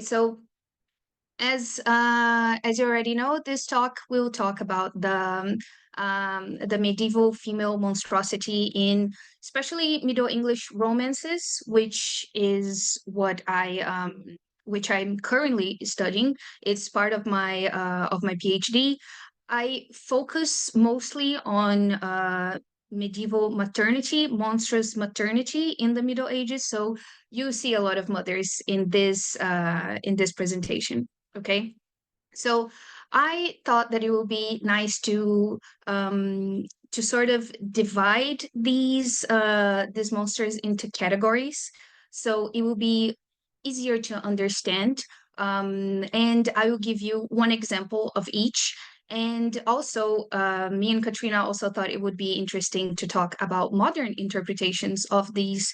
So as you already know, this talk will talk about the medieval female monstrosity in especially Middle English romances, which I'm currently studying. It's part of my PhD. I focus mostly on medieval maternity, monstrous maternity in the Middle Ages. So you see a lot of mothers in this presentation. Okay, so I thought that it would be nice to sort of divide these monsters into categories, so it will be easier to understand. And I will give you one example of each. And also, me and Katrina also thought it would be interesting to talk about modern interpretations of these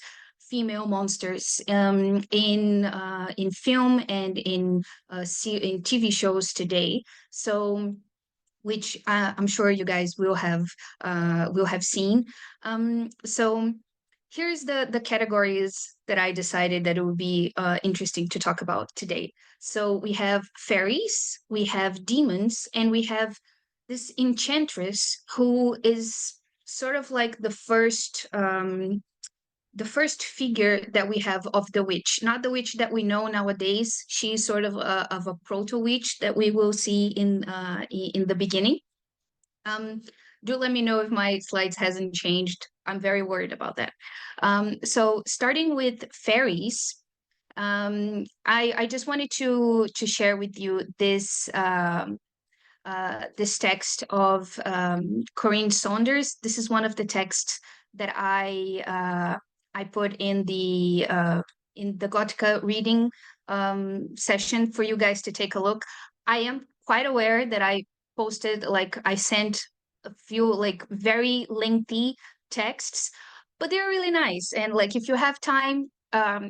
female monsters in film and in TV shows today. So, which I'm sure you guys will have seen. So here's the categories that I decided that it would be interesting to talk about today. So we have fairies, we have demons, and we have this enchantress who is sort of like the first figure that we have of the witch, not the witch that we know nowadays. She's sort of a proto witch that we will see in the beginning. Do let me know if my slides hasn't changed. I'm very worried about that. So starting with fairies, I just wanted to share with you this text of Corinne Saunders. This is one of the texts that I put in the Gothic reading session for you guys to take a look. I am quite aware that I sent a few like very lengthy texts, but they're really nice. And like if you have time,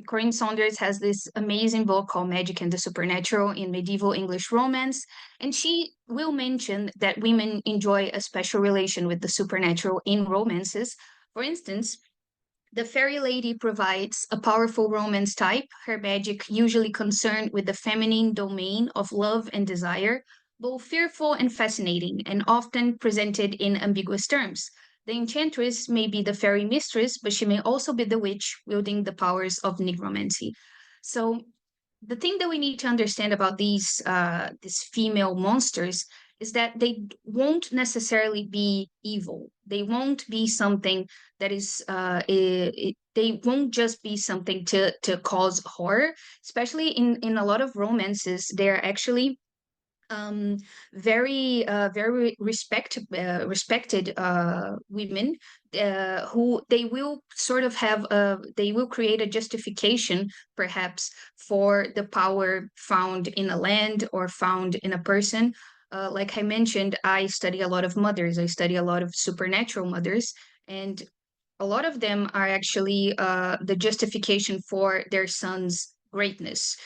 Corinne Saunders has this amazing book called Magic and the Supernatural in Medieval English Romance. And she will mention that women enjoy a special relation with the supernatural in romances. For instance, the fairy lady provides a powerful romance type, her magic usually concerned with the feminine domain of love and desire, both fearful and fascinating, and often presented in ambiguous terms. The enchantress may be the fairy mistress, but she may also be the witch wielding the powers of necromancy. So the thing that we need to understand about these female monsters is that they won't necessarily be evil. They won't be something that is they won't just be something to cause horror. Especially in a lot of romances, they're actually very respected women who they will create a justification perhaps for the power found in a land or found in a person. Like I mentioned, I study a lot of mothers. I study a lot of supernatural mothers, and a lot of them are actually the justification for their sons' greatness,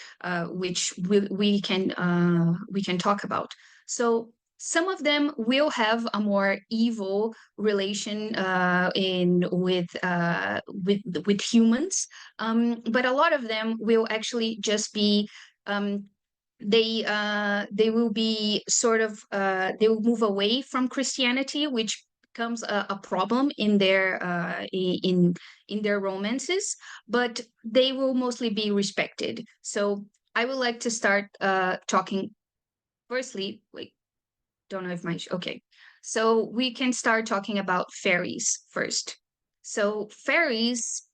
which we can talk about. So some of them will have a more evil relation with humans, but a lot of them will actually just be they will be they will move away from Christianity, which becomes a problem in their romances, but they will mostly be respected. So I would like to start talking firstly. Wait, don't know if my okay. So we can start talking about fairies first. So fairies,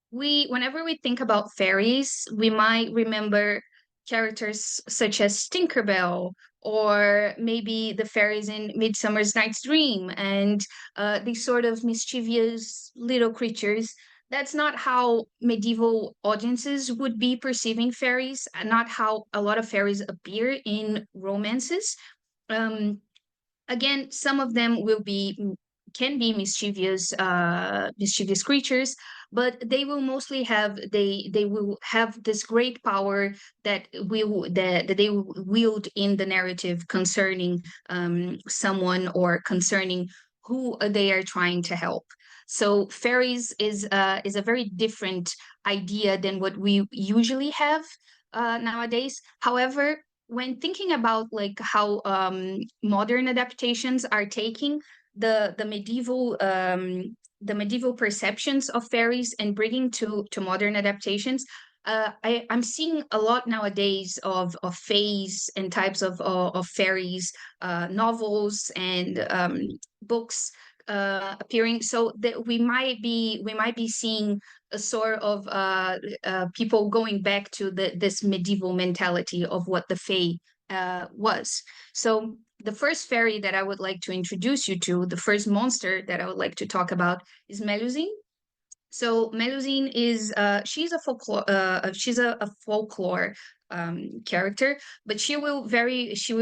we whenever we think about fairies, we might remember characters such as Tinkerbell, or maybe the fairies in Midsummer's Night's Dream, and these sort of mischievous little creatures. That's not how medieval audiences would be perceiving fairies, and not how a lot of fairies appear in romances. Um, Again, some of them can be mischievous creatures, but they will have this great power that they will wield in the narrative concerning someone, or concerning who they are trying to help. So fairies is a very different idea than what we usually have. nowadays. However, when thinking about like how modern adaptations are taking the medieval perceptions of fairies and bringing to modern adaptations, I'm seeing a lot nowadays of fays and types of fairies, novels and books appearing, so that we might be seeing a sort of people going back to this medieval mentality of what the fae was. So the first fairy that I would like to introduce you to, the first monster that I would like to talk about, is Melusine. So Melusine is she's a folklore character, but she will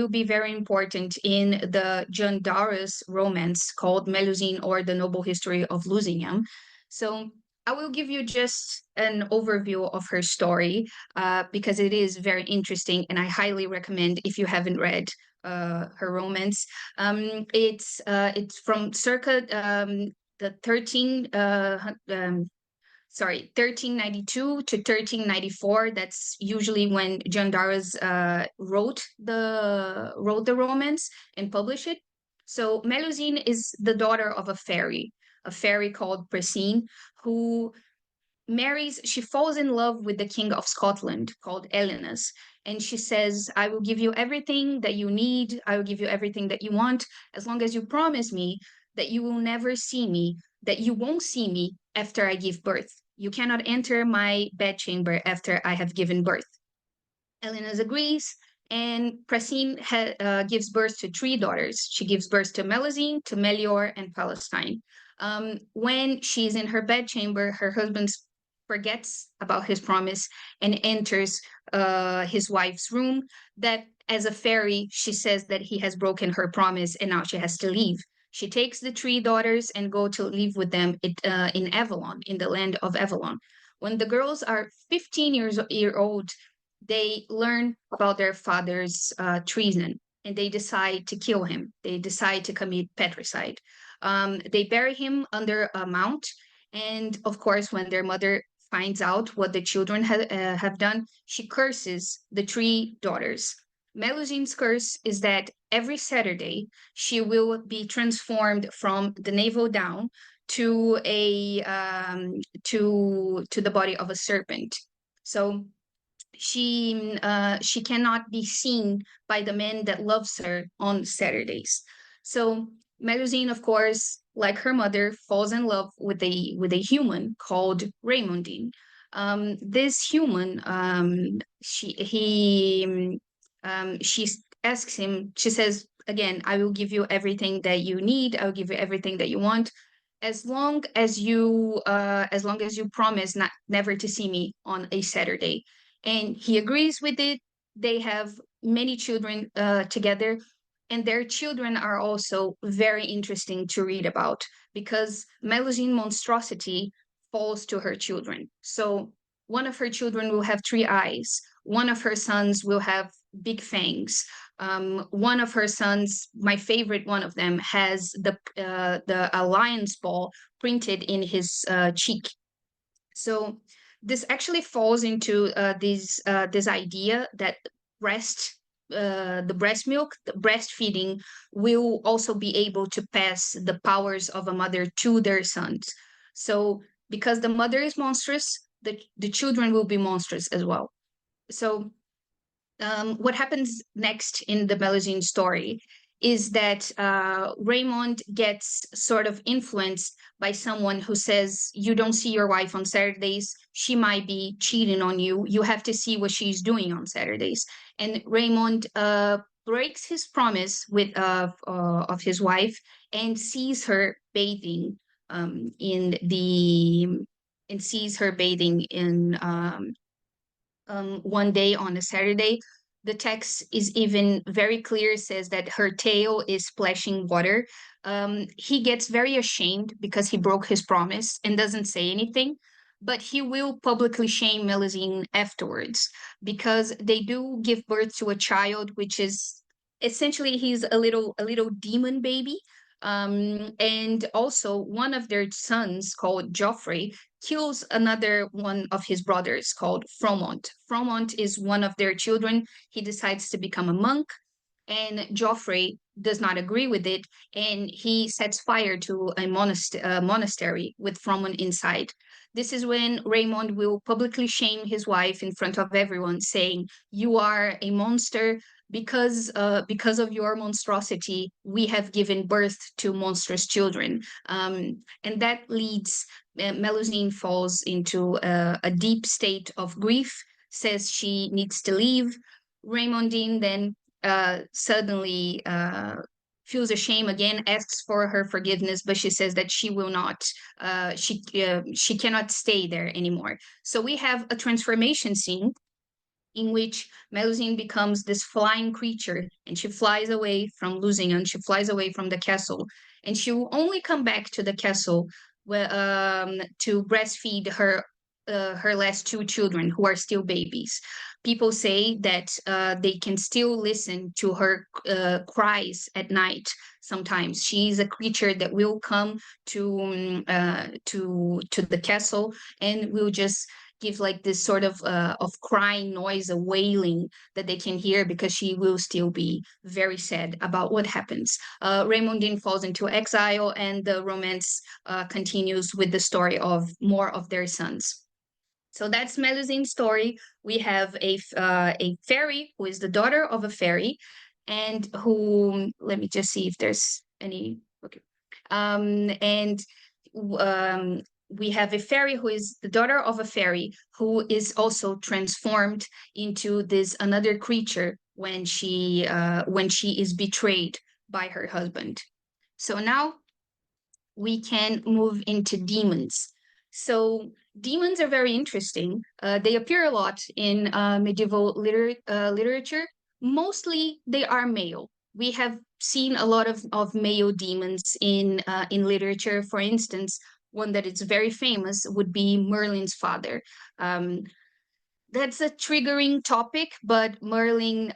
be very important in the John Darro's romance called Melusine, or the Noble History of Lusignan. So I will give you just an overview of her story because it is very interesting, and I highly recommend if you haven't read her romance. It's from circa the 1392 to 1394. That's usually when John Darro's wrote the romance and published it. So Melusine is the daughter of a fairy called Presine, who she falls in love with the king of Scotland called Elenus. And she says, I will give you everything that you need. I will give you everything that you want, as long as you promise me that you will never see me, that you won't see me after I give birth. You cannot enter my bedchamber after I have given birth. Elenus agrees, and Prasine gives birth to three daughters. She gives birth to Melusine, to Melior, and Palestine. When she's in her bedchamber, her husband forgets about his promise and enters his wife's room. That, as a fairy, she says that he has broken her promise and now she has to leave. She takes the three daughters and go to live with them in Avalon, in the land of Avalon. When the girls are 15 year old, they learn about their father's treason, and they decide to kill him. They decide to commit patricide. They bury him under a mount, and of course, when their mother finds out what the children have done, she curses the three daughters. Melusine's curse is that every Saturday she will be transformed from the navel down to the body of a serpent. So she cannot be seen by the man that loves her on Saturdays. So Melusine, of course, like her mother, falls in love with a human called Raymondine. This human, she asks him. She says again, "I will give you everything that you need. I will give you everything that you want, as long as you promise not never to see me on a Saturday." And he agrees with it. They have many children together, and their children are also very interesting to read about because Melusine monstrosity falls to her children. So one of her children will have three eyes. One of her sons will have big fangs. One of her sons, my favorite one of them, has the lion's ball printed in his cheek. So this actually falls into this idea that the breast milk, the breastfeeding, will also be able to pass the powers of a mother to their sons. So because the mother is monstrous, the children will be monstrous as well. So what happens next in the Melusine story is that Raymond gets sort of influenced by someone who says, you don't see your wife on Saturdays, she might be cheating on you, you have to see what she's doing on Saturdays. And Raymond breaks his promise of his wife and sees her bathing in the and sees her bathing in one day on a Saturday. The text is even very clear, says that her tail is splashing water. He gets very ashamed because he broke his promise and doesn't say anything, but he will publicly shame Melusine afterwards because they do give birth to a child, which is essentially he's a little demon baby. And also one of their sons called Geoffrey kills another one of his brothers called Fromont. Fromont is one of their children. He decides to become a monk, and Geoffrey does not agree with it, and he sets fire to a monastery with Fromont inside. This is when Raymond will publicly shame his wife in front of everyone, saying, "You are a monster. Because of your monstrosity, we have given birth to monstrous children." And that leads Melusine falls into a deep state of grief, says she needs to leave. Raymondine then suddenly feels ashamed again, asks for her forgiveness, but she says that she will not, she cannot stay there anymore. So we have a transformation scene in which Melusine becomes this flying creature, and she flies away from Lusignan, she flies away from the castle, and she will only come back to the castle to breastfeed her last two children who are still babies. People say that they can still listen to her cries at night. Sometimes she's a creature that will come to the castle and will just give like this sort of crying noise, a wailing that they can hear, because she will still be very sad about what happens. Raymondine falls into exile, and the romance continues with the story of more of their sons. So that's Melusine's story. We have a fairy who is the daughter of a fairy, and who, let me just see if there's any. Okay, and we have a fairy who is the daughter of a fairy who is also transformed into this another creature when she is betrayed by her husband. So now we can move into demons. So demons are very interesting. They appear a lot in medieval literature. Mostly they are male. We have seen a lot of male demons in literature. For instance, one that is very famous would be Merlin's father. That's a triggering topic, but Merlin's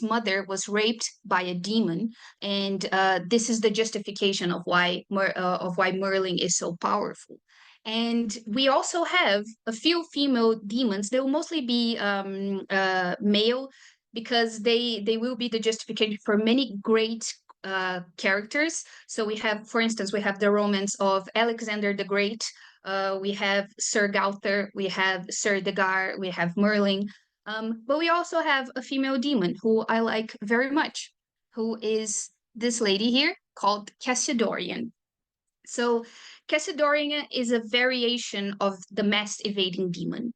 mother was raped by a demon, and this is the justification of why Merlin is so powerful. And we also have a few female demons. They will mostly be male, because they will be the justification for many great characters. So we have, for instance, we have the romance of Alexander the Great. We have Sir Gauthar, we have Sir Degar, we have Merlin. But we also have a female demon who I like very much, who is this lady here called Cassidorian. So Cassidorian is a variation of the mass evading demon.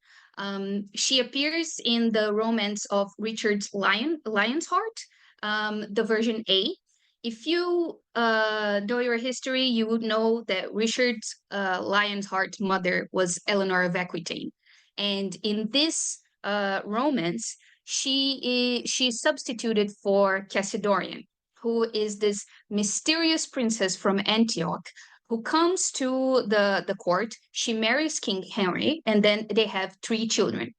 She appears in the romance of Richard's Lion's Heart, the version A. If you know your history, you would know that Richard's Lion's Heart's mother was Eleanor of Aquitaine. And in this romance, she's substituted for Cassidorian, who is this mysterious princess from Antioch who comes to the court. She marries King Henry, and then they have three children.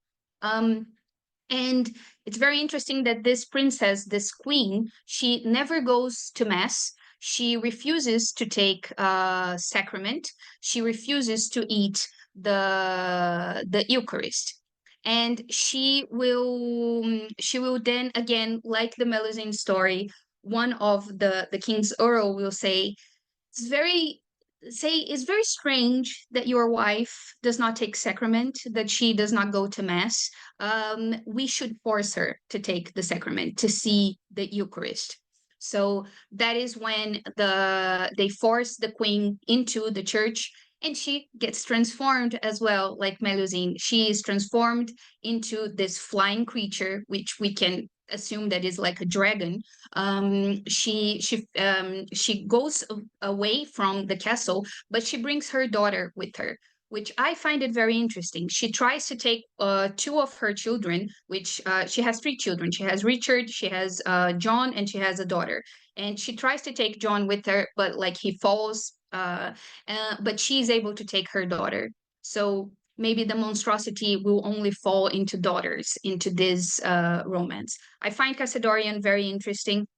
And it's very interesting that this princess, this queen, she never goes to mass. She refuses to take sacrament. She refuses to eat the Eucharist. And she will then again, like the Melusine story, one of the king's earl will say, it's very strange that your wife does not take sacrament, that she does not go to mass. We should force her to take the sacrament, to see the Eucharist. So that is when they force the queen into the church, and she gets transformed as well, like Melusine. She is transformed into this flying creature, which we can assume that is like a dragon. She goes away from the castle, but she brings her daughter with her, which I find it very interesting. She tries to take two of her children, which she has three children. She has Richard, she has John, and she has a daughter. And she tries to take John with her, but like he falls, but she's able to take her daughter. So maybe the monstrosity will only fall into daughters into this romance. I find Caçadorian very interesting.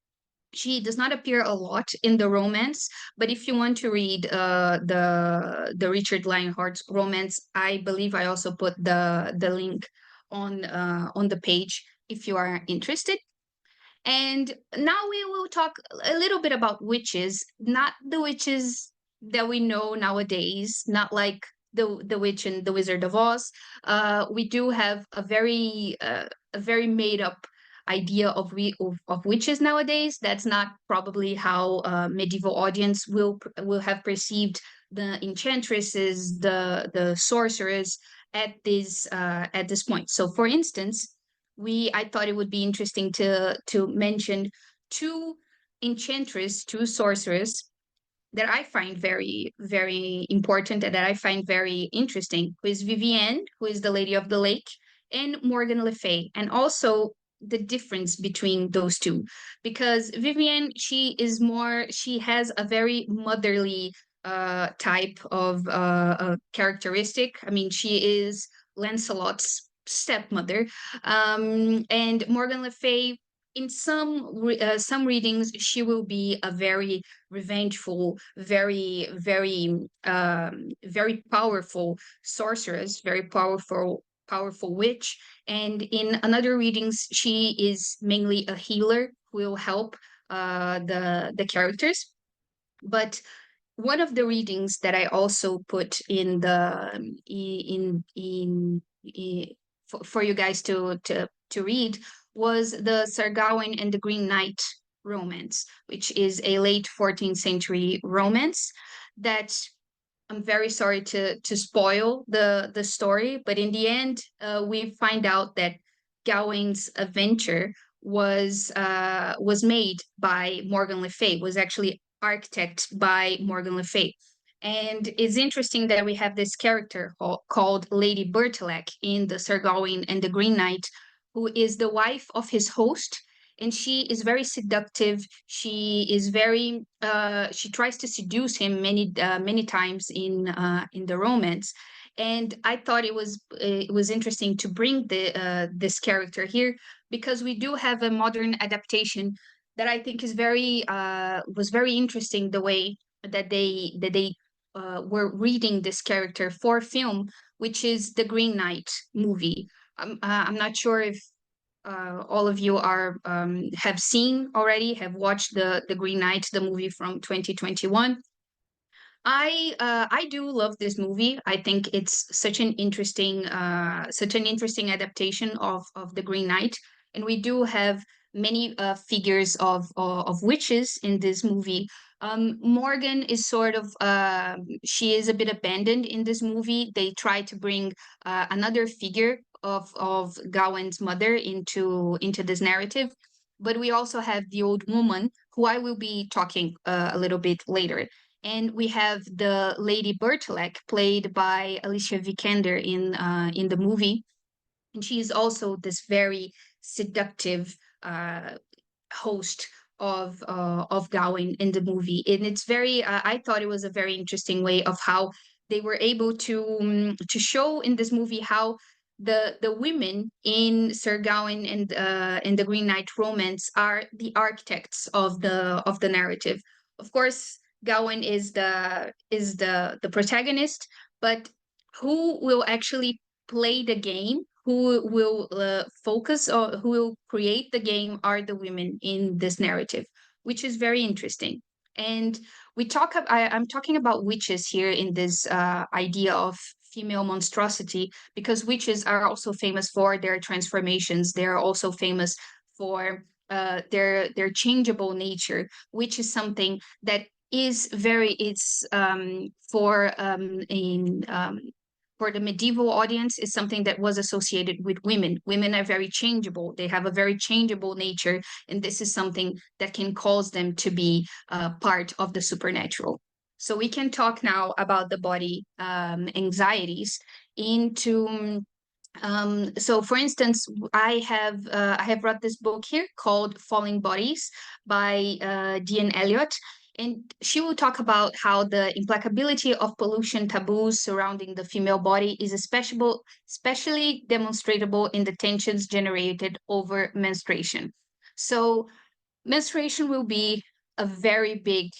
She does not appear a lot in the romance, but if you want to read the Richard Lionheart's romance, I believe I also put the link on the page if you are interested. And now we will talk a little bit about witches, not the witches that we know nowadays, not like the witch in the Wizard of Oz. We do have a very made up idea of witches nowadays. That's not probably how medieval audience will have perceived the enchantresses, the sorcerers at this point. So, for instance, we I thought it would be interesting to mention two enchantress, two sorcerers that I find very important and that I find very interesting, who is Vivienne, who is the Lady of the Lake, and Morgan Le Fay, and also the difference between those two, because Vivienne, she has a very motherly type of characteristic. I mean, she is Lancelot's stepmother, and Morgan Le Fay, in some readings, she will be a very revengeful, very powerful sorceress, very powerful witch. And in another readings, she is mainly a healer who will help the characters. But one of the readings that I also put in the in for you guys to read was the Sir Gawain and the Green Knight romance, which is a late 14th century romance that I'm very sorry to spoil the story, but in the end, we find out that Gawain's adventure was made by Morgan Le Fay, was actually architect by Morgan Le Fay. And it's interesting that we have this character called Lady Bertilac in the Sir Gawain and the Green Knight, who is the wife of his host, and she is very seductive. She is very she tries to seduce him many times in the romance. And I thought it was interesting to bring the this character here, because we do have a modern adaptation that I think is very was very interesting, the way that they were reading this character for film, which is the Green Knight movie. I'm not sure if all of you are have seen already, have watched the Green Knight, the movie from 2021. I do love this movie. I think it's such an interesting adaptation of the Green Knight, and we do have many figures of witches in this movie. Morgan is sort of she is a bit abandoned in this movie. They try to bring another figure of Gawain's mother into this narrative, but we also have the old woman, who I will be talking a little bit later. And we have the Lady Bertilac, played by Alicia Vikander in the movie, and she is also this very seductive host of Gawain in the movie. And it's very I thought it was a very interesting way of how they were able to show in this movie how the women in Sir Gawain and the Green Knight romance are the architects of the narrative. Of course, Gawain is the protagonist, but who will actually play the game, who will focus or who will create the game, are the women in this narrative, which is very interesting. And I'm talking about witches here in this idea of female monstrosity, because witches are also famous for their transformations. They're also famous for their changeable nature, which is something that is very it's for the medieval audience, is something that was associated with women. Women are very changeable. They have a very changeable nature, and this is something that can cause them to be part of the supernatural. So we can talk now about the body anxieties into so for instance, I have brought this book here called Falling Bodies by Dean Elliott. And she will talk about how the implacability of pollution taboos surrounding the female body is especially demonstrable in the tensions generated over menstruation. So menstruation will be a very big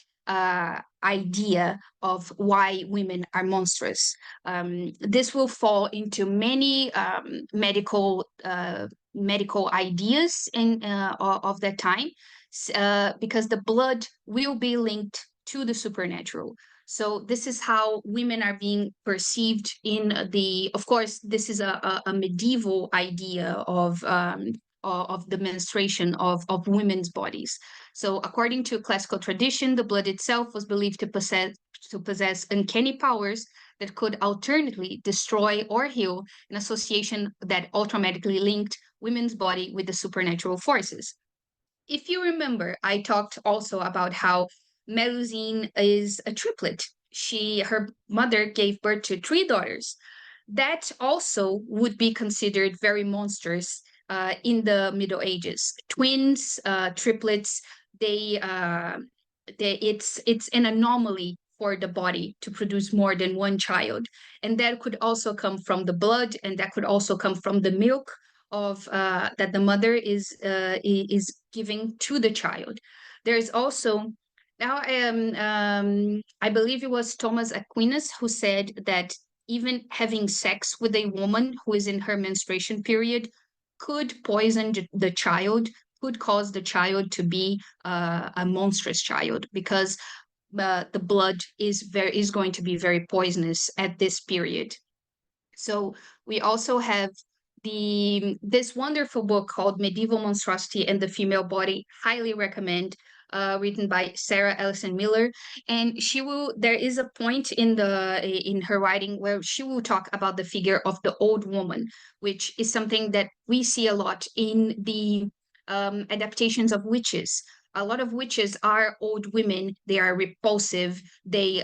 idea of why women are monstrous. This will fall into many medical ideas of that time, because the blood will be linked to the supernatural. So this is how women are being perceived in the. Of course, this is a medieval idea of the menstruation of women's bodies. So according to classical tradition, the blood itself was believed to possess uncanny powers that could alternately destroy or heal, an association that automatically linked women's body with the supernatural forces. If you remember, I talked also about how Melusine is a triplet. Her mother gave birth to three daughters. That also would be considered very monstrous in the Middle Ages. Twins, triplets, they, uh, it's an anomaly for the body to produce more than one child, and that could also come from the blood, and that could also come from the milk of that the mother is giving to the child. There's also now I believe it was Thomas Aquinas who said that even having sex with a woman who is in her menstruation period could poison the child, could cause the child to be a monstrous child, because the blood is going to be very poisonous at this period. So we also have this wonderful book called Medieval Monstrosity and the Female Body. Highly recommend. Written by Sarah Ellison Miller, and there is a point in her writing where she will talk about the figure of the old woman, which is something that we see a lot in the adaptations of witches. A lot of witches are old women. They are repulsive. They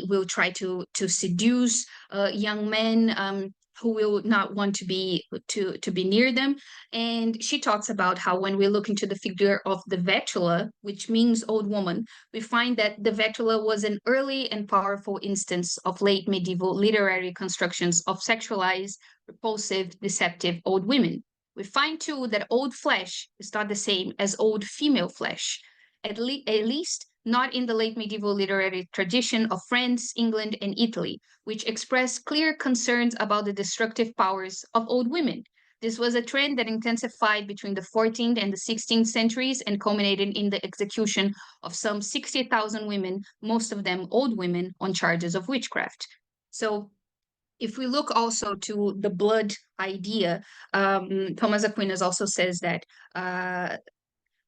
will try to seduce young men who will not want to be near them. And she talks about how when we look into the figure of the Vetula, which means old woman, we find that the Vetula was an early and powerful instance of late medieval literary constructions of sexualized, repulsive, deceptive old women. We find too that old flesh is not the same as old female flesh, at least not in the late medieval literary tradition of France, England, and Italy, which expressed clear concerns about the destructive powers of old women. This was a trend that intensified between the 14th and the 16th centuries and culminated in the execution of some 60,000 women, most of them old women, on charges of witchcraft. So if we look also to the blood idea, Thomas Aquinas also says that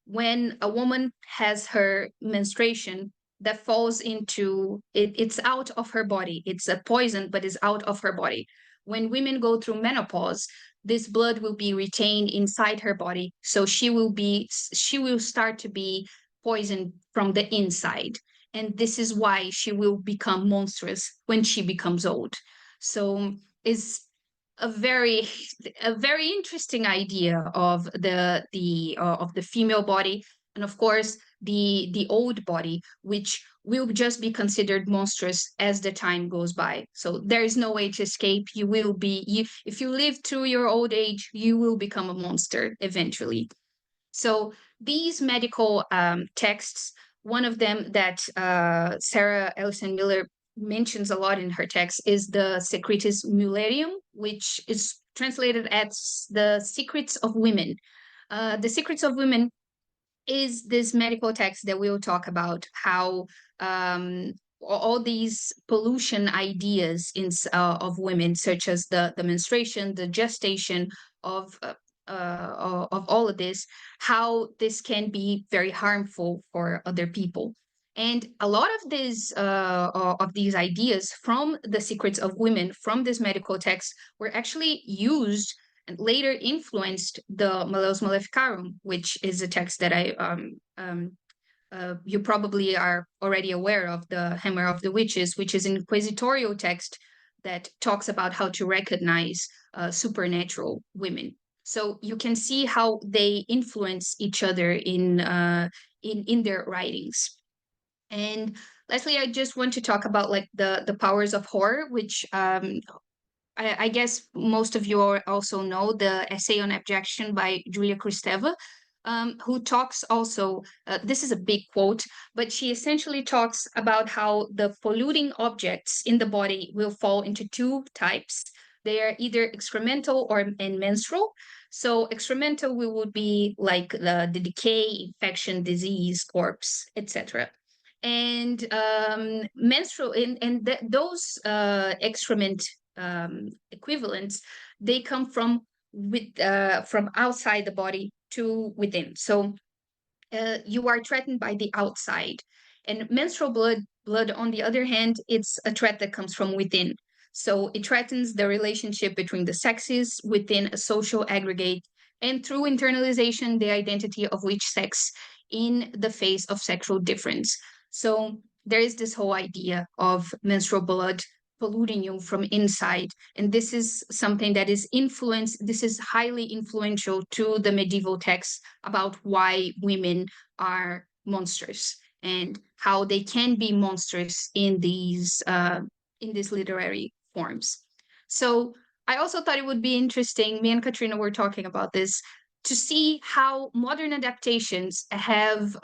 when a woman has her menstruation, that falls into it's out of her body. It's a poison, but is out of her body. When women go through menopause, this blood will be retained inside her body, so she will start to be poisoned from the inside, and this is why she will become monstrous when she becomes old. So is a very a very interesting idea of the female body, and of course the old body, which will just be considered monstrous as the time goes by. So there is no way to escape. If you live through your old age, you will become a monster eventually. So these medical texts, one of them that Sarah Ellison Miller mentions a lot in her text is the Secretis Mullerium, which is translated as the Secrets of Women. The Secrets of Women is this medical text that we'll talk about how all these pollution ideas of women, such as the menstruation, the gestation of all of this, how this can be very harmful for other people. And a lot of these ideas from the Secrets of Women, from this medical text, were actually used and later influenced the Malleus Maleficarum, which is a text that you probably are already aware of, the Hammer of the Witches, which is an inquisitorial text that talks about how to recognize supernatural women. So you can see how they influence each other in their writings. And lastly, I just want to talk about like the powers of horror, which I guess most of you also know the essay on abjection by Julia Kristeva, who talks also, this is a big quote, but she essentially talks about how the polluting objects in the body will fall into two types. They are either excremental or and menstrual. So excremental would be like the decay, infection, disease, corpse, etc. And menstrual those excrement equivalents, they come from outside the body to within. So you are threatened by the outside, and menstrual blood on the other hand, it's a threat that comes from within. So it threatens the relationship between the sexes within a social aggregate, and through internalization, the identity of each sex in the face of sexual difference. So there is this whole idea of menstrual blood polluting you from inside, and this is something that is influenced, this is highly influential to the medieval texts about why women are monsters and how they can be monsters in these literary forms. So I also thought it would be interesting, me and Katrina were talking about this, to see how modern adaptations have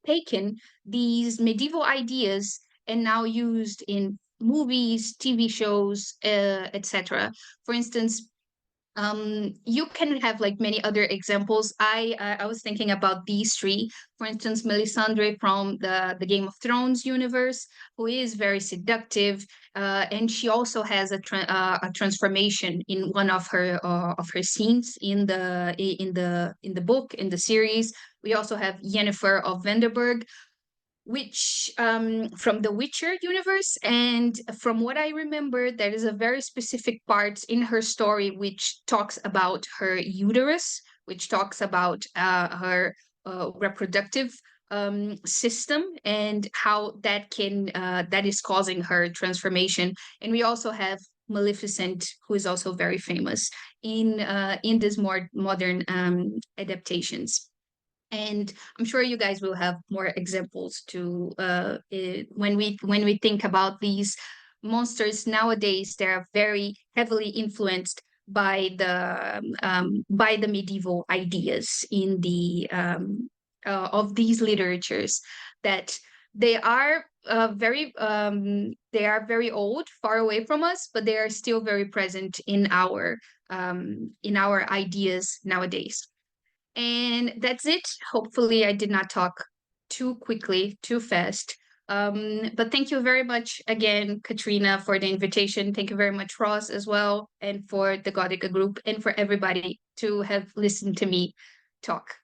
taken these medieval ideas and now used in movies, TV shows, etc. For instance, you can have like many other examples. I was thinking about these three. For instance, Melisandre from the Game of Thrones universe, who is very seductive, and she also has a transformation in one of her scenes in the book, in the series. We also have Yennefer of Vanderburg, which from the Witcher universe, and from what I remember, there is a very specific part in her story which talks about her uterus, which talks about her reproductive system and how that is causing her transformation. And we also have Maleficent, who is also very famous in these more modern adaptations. And I'm sure you guys will have more examples to when we think about these monsters nowadays. They're very heavily influenced by the medieval ideas in the of these literatures, that they are very old, far away from us, but they are still very present in our ideas nowadays. And that's it. Hopefully, I did not talk too quickly, too fast. But thank you very much again, Katrina, for the invitation. Thank you very much, Ross, as well, and for the Gothic group, and for everybody to have listened to me talk.